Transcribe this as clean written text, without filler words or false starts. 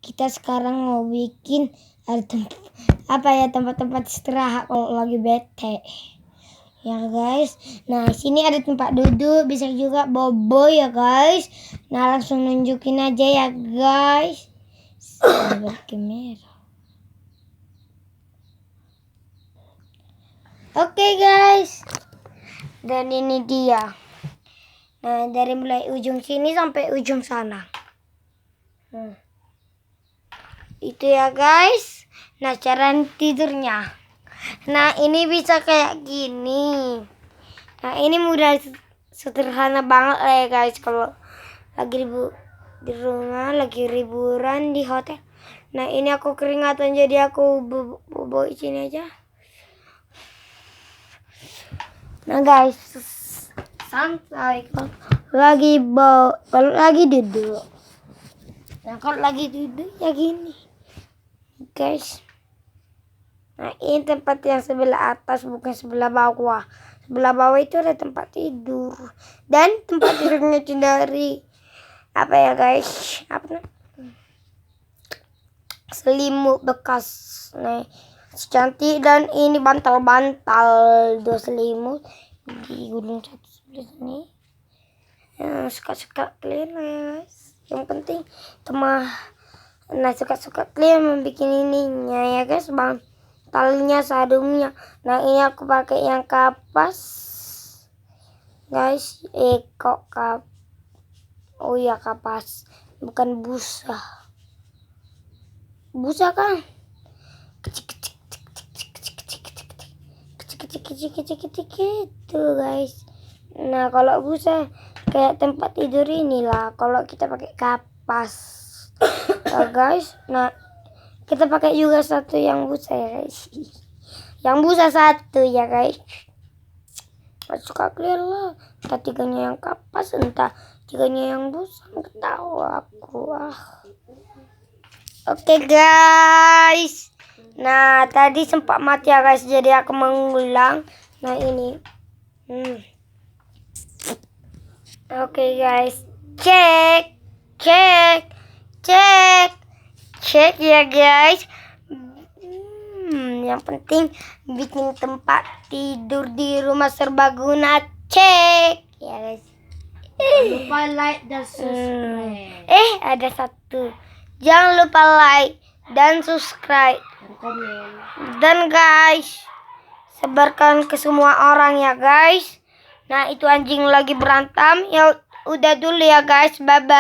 kita sekarang mau bikin tempat-tempat istirahat kalau lagi bete. Ya guys. Nah, sini ada tempat duduk, bisa juga bobo ya guys. Nah, langsung nunjukin aja ya guys. Berkamera. Oke guys. Dan ini dia. Nah, dari mulai ujung sini sampai ujung sana. Itu ya guys. Nah, cara tidurnya. Nah, ini bisa kayak gini. Nah, ini mudah, sederhana banget lah ya guys. Kalau lagi di rumah, lagi liburan di hotel. Nah, ini aku keringatan jadi aku bobo sini aja. Nah guys, santai kalau lagi duduk. Nah, kalau lagi duduk ya gini guys. Nah, ini tempat yang sebelah atas, bukan sebelah bawah. Sebelah bawah itu ada tempat tidur. Dan tempat tidurnya itu dari apa ya guys, selimut bekas. Nah, cantik. Dan ini bantal-bantal dua selimut di gunung satu sebelah sini. Ya, suka-suka kalian lah ya guys. Yang penting suka-suka kalian membuat ininya ya guys, bantalnya, sarungnya. Nah, ini aku pakai yang kapas guys. Oh ya, kapas, bukan busa kan kecil gitu guys. Nah, kalau busa kayak tempat tidur inilah kalau kita pakai kapas. Nah, guys, nah kita pakai juga satu yang busa ya guys. Yang busa satu ya guys. Suka kalian lah, entah tiganya yang kapas, entah tiganya yang busa, nggak tahu aku. Oke guys. Nah, tadi sempat mati ya guys, jadi aku mengulang. Nah, ini. Oke guys, cek ya guys. Yang penting bikin tempat tidur di rumah serbaguna, cek ya guys. Jangan lupa like dan subscribe. Ada satu. Jangan lupa like dan subscribe. Dan komen. Dan guys, sebarkan ke semua orang ya guys. Nah, itu anjing lagi berantem. Ya udah dulu ya guys. Bye bye.